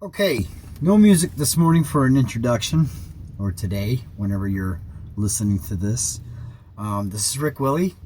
Okay, no music this morning for an introduction, or today, whenever you're listening to this. This is Rick Willie,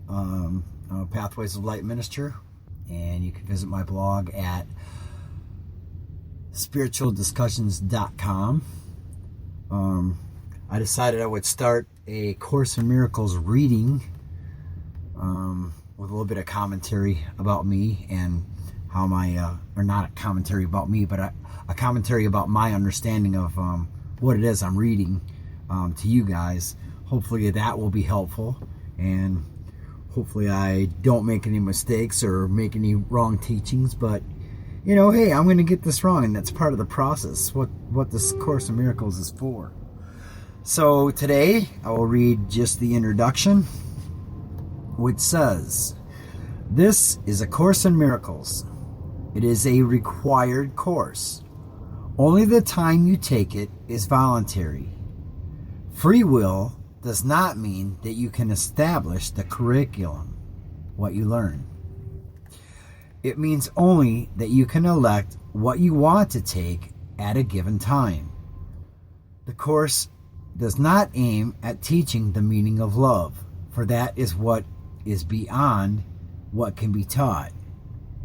I'm a Pathways of Light minister, and you can visit my blog at spiritualdiscussions.com. I decided I would start a Course in Miracles reading with a little bit of commentary about me and how or not a commentary about me, but a commentary about my understanding of what it is I'm reading to you guys. Hopefully that will be helpful, and hopefully I don't make any mistakes or make any wrong teachings, but hey, I'm going to get this wrong, and that's part of the process, what this Course in Miracles is for. So today I will read just the introduction, which says, "This is a Course in Miracles. It is a required course. Only the time you take it is voluntary. Free will does not mean that you can establish the curriculum, what you learn. It means only that you can elect what you want to take at a given time. The course does not aim at teaching the meaning of love, for that is what is beyond what can be taught.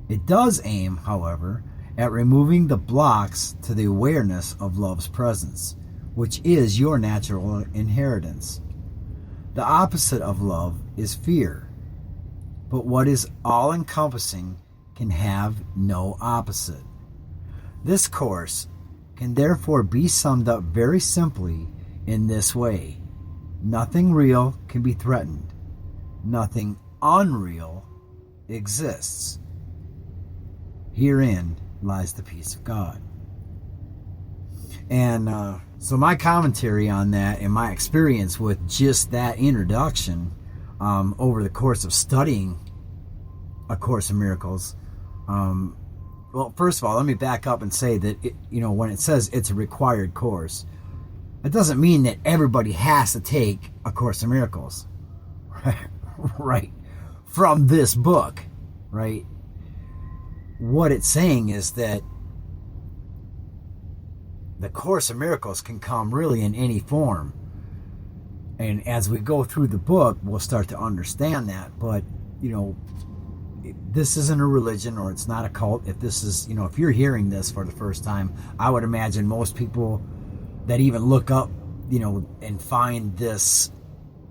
It does aim, however, at removing the blocks to the awareness of love's presence, which is your natural inheritance. The opposite of love is fear, but what is all-encompassing can have no opposite. This course can therefore be summed up very simply in this way: nothing real can be threatened. Nothing unreal exists. Herein lies the peace of God." And so my commentary on that and my experience with just that introduction over the course of studying A Course in Miracles. Well, first of all, let me back up and say that when it says it's a required course, it doesn't mean that everybody has to take A Course in Miracles, right? From this book, right? What it's saying is that the Course in Miracles can come really in any form. And as we go through the book, we'll start to understand that. But, this isn't a religion, or it's not a cult. If this is, if you're hearing this for the first time, I would imagine most people that even look up, and find this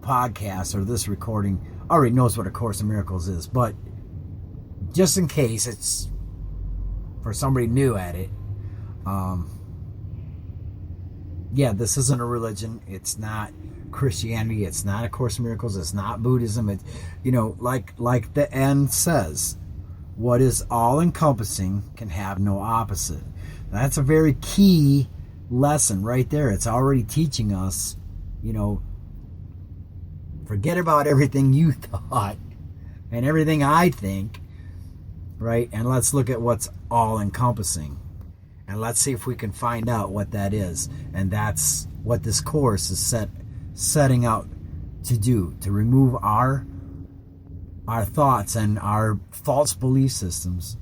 podcast or this recording already knows what A Course in Miracles is. But just in case it's for somebody new at it, this isn't a religion. It's not Christianity. It's not A Course in Miracles. It's not Buddhism. It's, like the end says, what is all-encompassing can have no opposite. That's a very key lesson right there. It's already teaching us, forget about everything you thought and everything I think, right? And let's look at what's all-encompassing. And let's see if we can find out what that is. And that's what this course is setting out to do, to remove our thoughts and our false belief systems,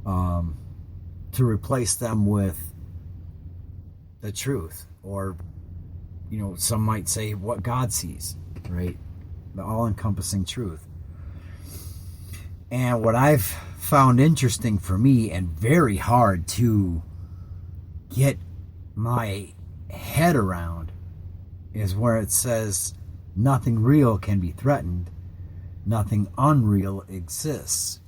to replace them with the truth, or some might say what God sees, right? The all-encompassing truth. And what I've found interesting for me and very hard to get my head around is where it says nothing real can be threatened, nothing unreal exists.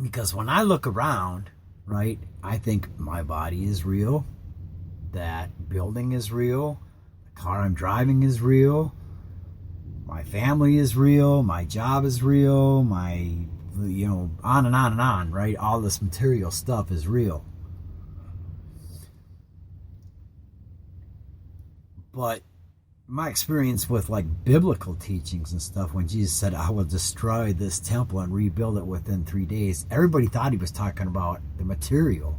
Because when I look around, right, I think my body is real, that building is real, the car I'm driving is real, my family is real, my job is real, my, on and on and on, right? All this material stuff is real. But my experience with biblical teachings and stuff, when Jesus said, "I will destroy this temple and rebuild it within 3 days," everybody thought he was talking about the material.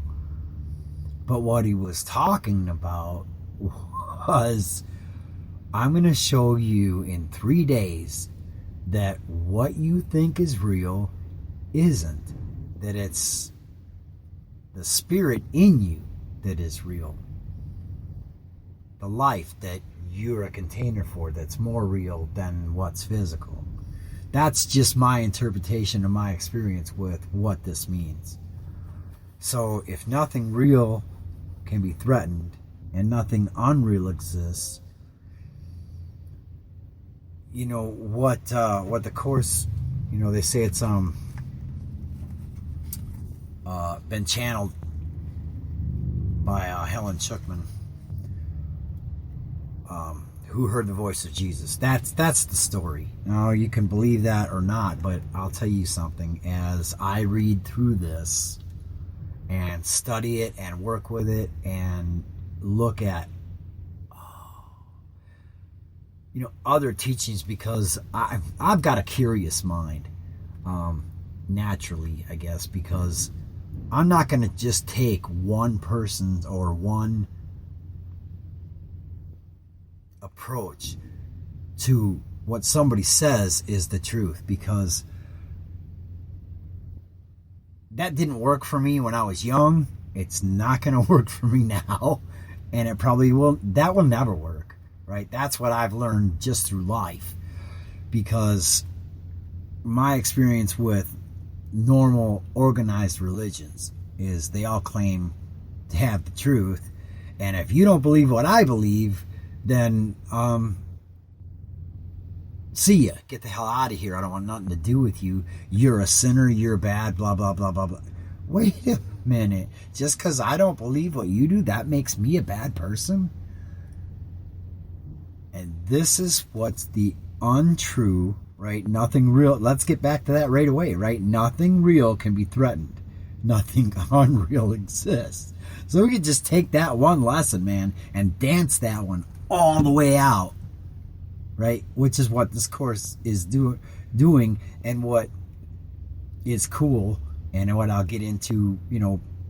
But what he was talking about was, I'm going to show you in 3 days that what you think is real isn't. That it's the spirit in you that is real. The life that you're a container for that's more real than what's physical. That's just my interpretation of my experience with what this means. So if nothing real can be threatened and nothing unreal exists, you know what the Course, you know, they say it's been channeled by Helen Schucman, who heard the voice of Jesus. That's the story. Now, you can believe that or not, but I'll tell you something. As I read through this and study it and work with it and look at other teachings, because I've got a curious mind, naturally, I guess, because I'm not going to just take one person's or one approach to what somebody says is the truth, because that didn't work for me when I was young. It's not going to work for me now, and it probably will. That will never work, right? That's what I've learned just through life, because my experience with normal organized religions is they all claim to have the truth, and if you don't believe what I believe, then see ya, get the hell out of here, I don't want nothing to do with you, you're a sinner, you're bad, blah blah blah blah blah. Wait a minute, just because I don't believe what you do, that makes me a bad person? And this is what's the untrue, right? Nothing real. Let's get back to that right away, right? Nothing real can be threatened. Nothing unreal exists. So we could just take that one lesson, man, and dance that one all the way out, right? Which is what this course is doing, and what is cool, and what I'll get into,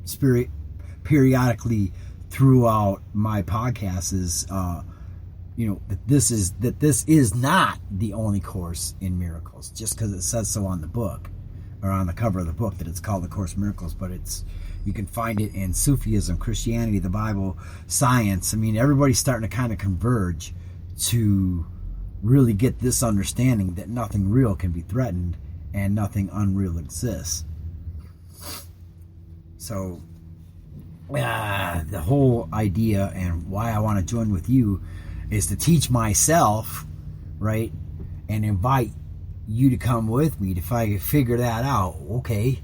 spirit periodically throughout my podcast is, that this is not the only course in miracles, just because it says so on the book, or on the cover of the book, that it's called the Course in Miracles. But you can find it in Sufism, Christianity, the Bible, science. I mean, everybody's starting to kind of converge to really get this understanding that nothing real can be threatened and nothing unreal exists. So the whole idea, and why I want to join with you, is to teach myself, right, and invite you to come with me if I figure that out. Okay,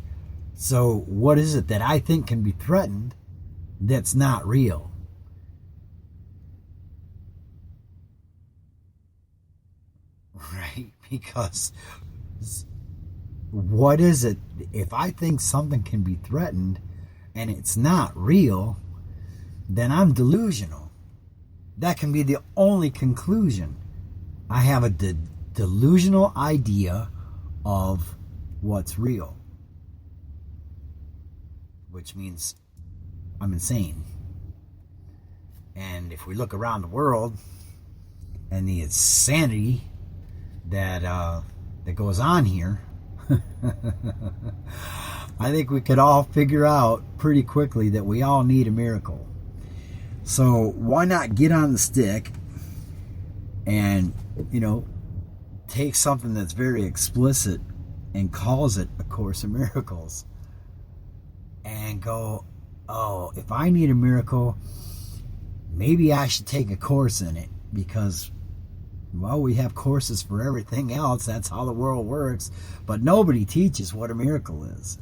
so what is it that I think can be threatened that's not real? Right? Because what is it? If I think something can be threatened and it's not real, then I'm delusional. That can be the only conclusion. I have a delusional idea of what's real, which means I'm insane. And if we look around the world and the insanity that goes on here, I think we could all figure out pretty quickly that we all need a miracle. So why not get on the stick and, take something that's very explicit and calls it A Course in Miracles, and go, oh, if I need a miracle, maybe I should take a course in it, because, well, we have courses for everything else. That's how the world works. But nobody teaches what a miracle is.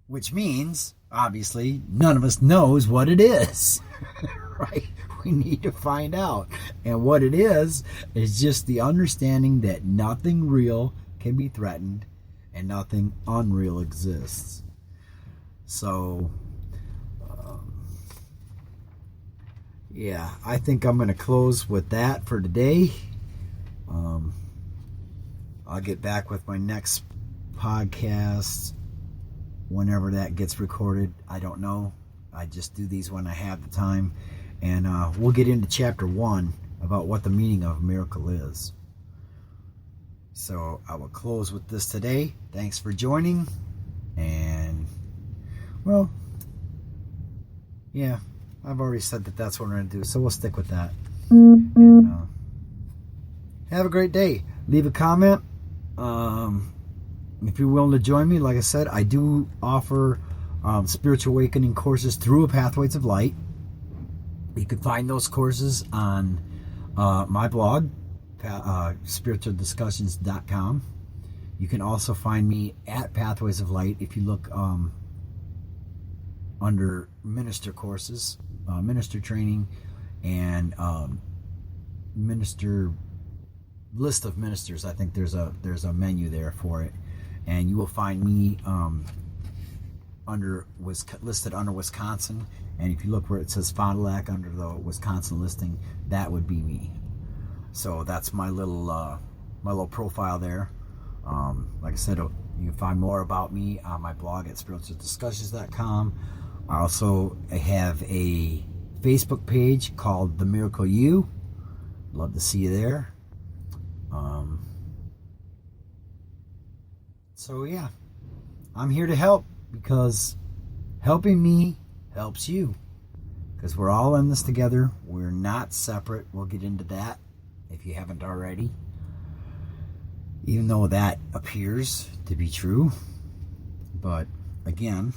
Which means, obviously, none of us knows what it is. Right? We need to find out. And what it is just the understanding that nothing real can be threatened and nothing unreal exists. So, yeah, I think I'm going to close with that for today. I'll get back with my next podcast whenever that gets recorded. I don't know. I just do these when I have the time. And we'll get into chapter 1 about what the meaning of a miracle is. So I will close with this today. Thanks for joining. And, well, yeah, I've already said that that's what we're going to do, so we'll stick with that. And, have a great day. Leave a comment. If you're willing to join me, like I said, I do offer spiritual awakening courses through Pathways of Light. You can find those courses on my blog, spiritualdiscussions.com. You can also find me at Pathways of Light if you look under minister courses, minister training, and minister list of ministers. I think there's a menu there for it, and you will find me listed under Wisconsin. And if you look where it says Fond du Lac under the Wisconsin listing, that would be me. So that's my little profile there. Like I said, you can find more about me on my blog at spiritualdiscussions.com. I also have a Facebook page called The Miracle You. Love to see you there. So yeah, I'm here to help, because helping me helps you, because we're all in this together. We're not separate. We'll get into that if you haven't already, even though that appears to be true. But again,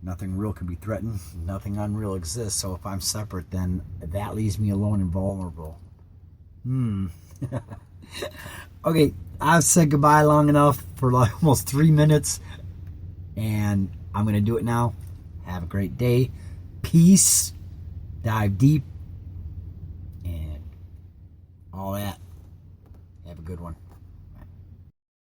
nothing real can be threatened. Nothing unreal exists. So if I'm separate, then that leaves me alone and vulnerable. Okay, I've said goodbye long enough for like almost 3 minutes, and I'm going to do it now. Have a great day. Peace. Dive deep. And all that. Have a good one.